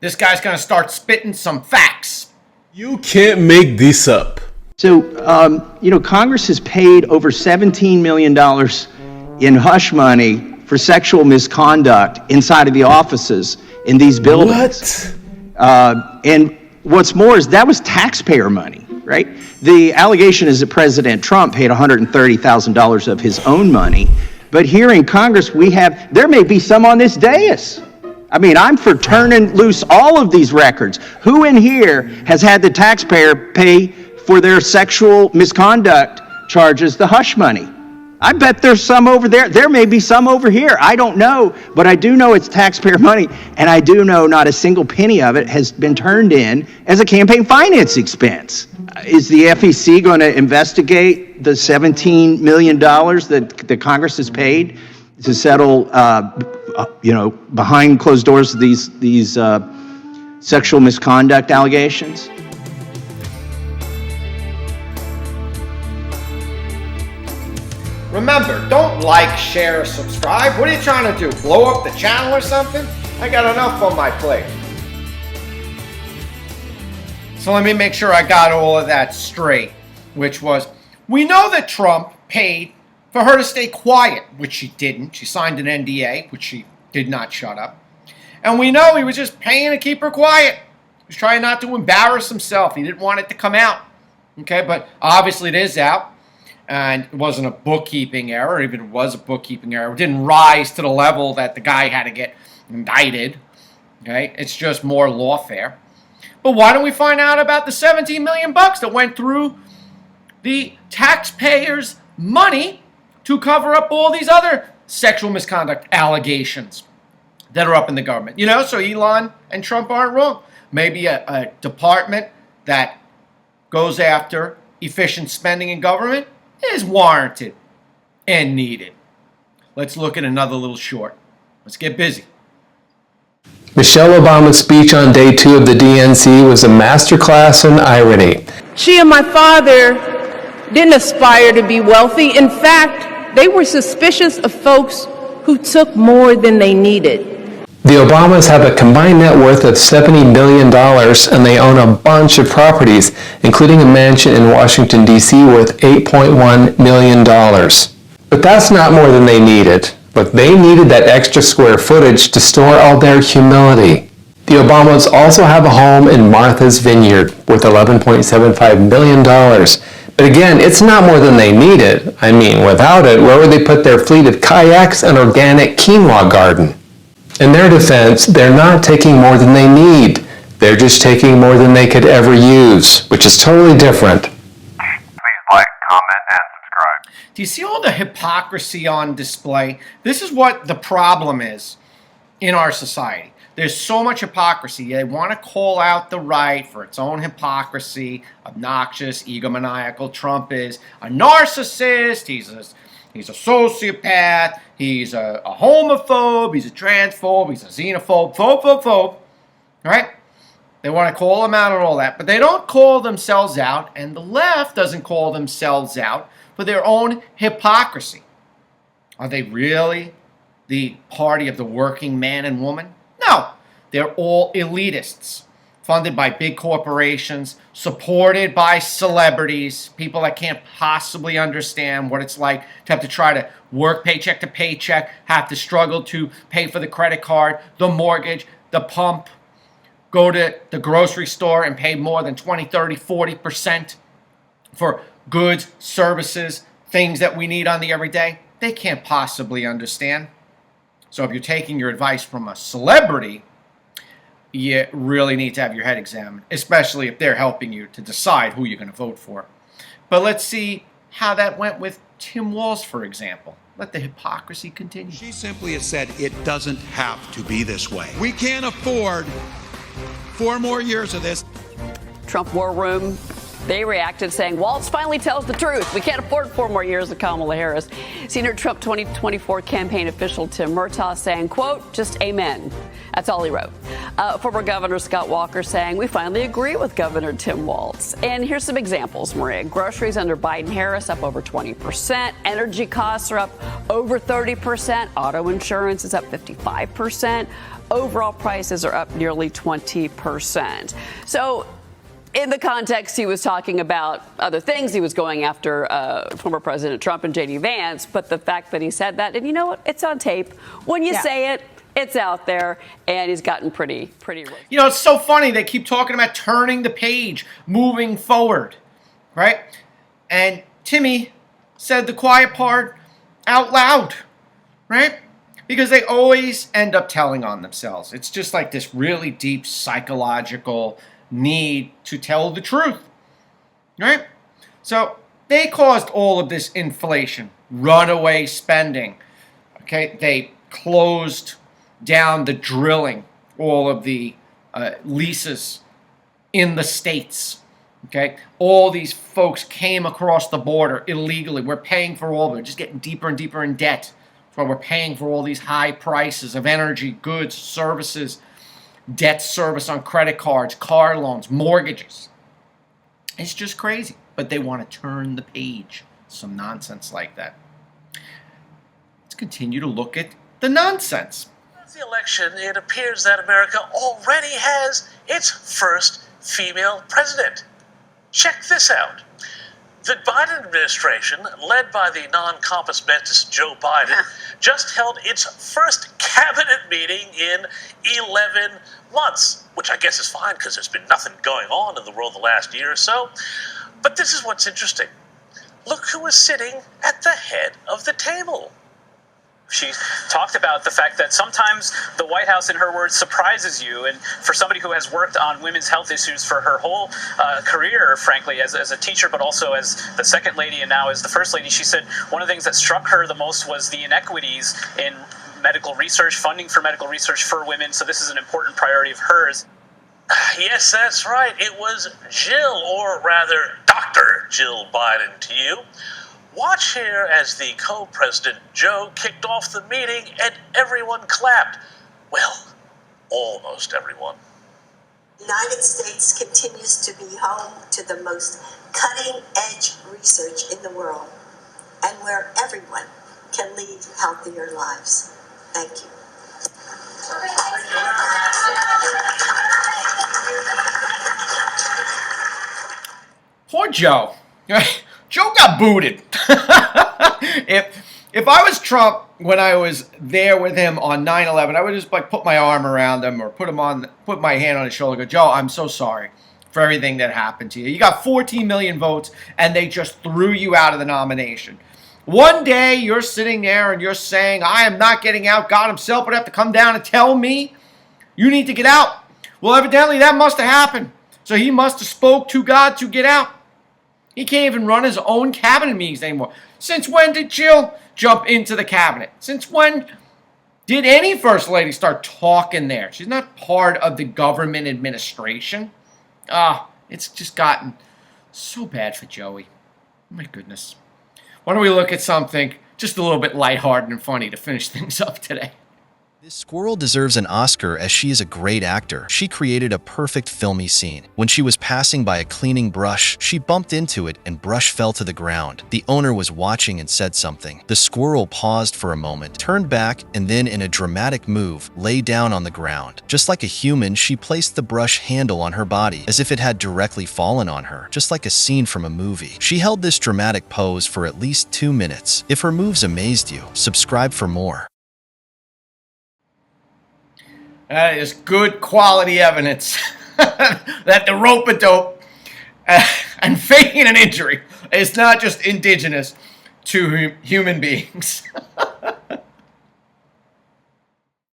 This guy's going to start spitting some facts. You can't make this up. So, Congress has paid over $17 million in hush money for sexual misconduct inside of the offices in these buildings. What? And what's more is that was taxpayer money, right? The allegation is that President Trump paid $130,000 of his own money. But here in Congress, there may be some on this dais. I mean, I'm for turning loose all of these records. Who in here has had the taxpayer pay for their sexual misconduct charges the hush money? I bet there's some over there. There may be some over here. I don't know, but I do know it's taxpayer money, and I do know not a single penny of it has been turned in as a campaign finance expense. Is the FEC going to investigate the $17 million that the Congress has paid to settle, behind closed doors these sexual misconduct allegations? Remember, don't like, share, or subscribe. What are you trying to do? Blow up the channel or something? I got enough on my plate. So let me make sure I got all of that straight, which was, we know that Trump paid for her to stay quiet, which she didn't. She signed an NDA, which she did not shut up. And we know he was just paying to keep her quiet. He was trying not to embarrass himself. He didn't want it to come out. Okay, but obviously it is out. And it wasn't a bookkeeping error. Even if it was a bookkeeping error, it didn't rise to the level that the guy had to get indicted. Okay, it's just more lawfare. But why don't we find out about the $17 million that went through the taxpayers' money to cover up all these other sexual misconduct allegations that are up in the government? So Elon and Trump aren't wrong. Maybe a department that goes after efficient spending in government is warranted and needed. Let's look at another little short. Let's get busy. Michelle Obama's speech on day 2 of the DNC was a masterclass in irony. She and my father didn't aspire to be wealthy. In fact, they were suspicious of folks who took more than they needed. The Obamas have a combined net worth of $70 billion, and they own a bunch of properties, including a mansion in Washington, D.C. worth $8.1 million. But that's not more than they needed. Look, they needed that extra square footage to store all their humility. The Obamas also have a home in Martha's Vineyard worth $11.75 million. But again, it's not more than they needed. I mean, without it, where would they put their fleet of kayaks and organic quinoa garden? In their defense, they're not taking more than they need. They're just taking more than they could ever use, which is totally different. Please like, comment, and subscribe. Do you see all the hypocrisy on display? This is what the problem is in our society. There's so much hypocrisy. They want to call out the right for its own hypocrisy, obnoxious, egomaniacal. Trump is a narcissist. He's a sociopath. He's a homophobe. He's a transphobe. He's a xenophobe. Phobe. Right? They want to call him out on all that. But they don't call themselves out, and the left doesn't call themselves out for their own hypocrisy. Are they really the party of the working man and woman? No. They're all elitists, funded by big corporations, supported by celebrities, people that can't possibly understand what it's like to have to try to work paycheck to paycheck, have to struggle to pay for the credit card, the mortgage, the pump, go to the grocery store and pay more than 20, 30, 40% for goods, services, things that we need on the everyday. They can't possibly understand. So if you're taking your advice from a celebrity, you really need to have your head examined, especially if they're helping you to decide who you're going to vote for. But let's see how that went with Tim Walz, for example. Let the hypocrisy continue. She simply has said it doesn't have to be this way. We can't afford 4 more years of this. Trump War Room, they reacted saying, Walz finally tells the truth. We can't afford 4 more years of Kamala Harris. Senior Trump 2024 campaign official Tim Murtaugh saying, quote, just amen. That's all he wrote. Former Governor Scott Walker saying, we finally agree with Governor Tim Walz. And here's some examples, Maria. Groceries under Biden-Harris up over 20%. Energy costs are up over 30%. Auto insurance is up 55%. overall prices are up nearly 20%. So in the context, he was talking about other things. He was going after former President Trump and J.D. Vance. But the fact that he said that, and you know what? It's on tape. When you say it, it's out there. And he's gotten pretty. You know, it's so funny. They keep talking about turning the page, moving forward, right? And Timmy said the quiet part out loud, right? Because they always end up telling on themselves. It's just like this really deep psychological need to tell the truth, right? So they caused all of this inflation, runaway spending, okay? They closed down the drilling, all of the leases in the states, okay? All these folks came across the border illegally. We're paying for all of it, just getting deeper and deeper in debt. That's why we're paying for all these high prices of energy, goods, services, debt service on credit cards, car loans, mortgages. It's just crazy. But they want to turn the page. Some nonsense like that. Let's continue to look at the nonsense. Since the election, it appears that America already has its first female president. Check this out. The Biden administration, led by the non-compass mentis Joe Biden, just held its first cabinet meeting in 11 months, which I guess is fine because there's been nothing going on in the world the last year or so. But this is what's interesting. Look who is sitting at the head of the table. She talked about the fact that sometimes the White House, in her words, surprises you. And for somebody who has worked on women's health issues for her whole career, frankly, as a teacher, but also as the second lady and now as the first lady, she said one of the things that struck her the most was the inequities in medical research, funding for medical research for women. So this is an important priority of hers. Yes, that's right. It was Jill, or rather, Dr. Jill Biden to you. Watch here as the co-president Joe kicked off the meeting and everyone clapped. Well, almost everyone. The United States continues to be home to the most cutting-edge research in the world, and where everyone can lead healthier lives. Thank you. Poor Joe. Joe got booted. If I was Trump when I was there with him on 9/11, I would just like put my arm around him or put my hand on his shoulder and go, Joe, I'm so sorry for everything that happened to you. You got 14 million votes and they just threw you out of the nomination. One day you're sitting there and you're saying, I am not getting out. God himself would have to come down and tell me you need to get out. Well, evidently that must have happened. So he must have spoke to God to get out. He can't even run his own cabinet meetings anymore. Since when did Jill jump into the cabinet? Since when did any first lady start talking there? She's not part of the government administration. It's just gotten so bad for Joey. My goodness. Why don't we look at something just a little bit lighthearted and funny to finish things up today? This squirrel deserves an Oscar as she is a great actor. She created a perfect filmy scene. When she was passing by a cleaning brush, she bumped into it and brush fell to the ground. The owner was watching and said something. The squirrel paused for a moment, turned back, and then in a dramatic move, lay down on the ground. Just like a human, she placed the brush handle on her body, as if it had directly fallen on her, just like a scene from a movie. She held this dramatic pose for at least 2 minutes. If her moves amazed you, subscribe for more. That is good quality evidence that the rope-a-dope and faking an injury is not just indigenous to human beings.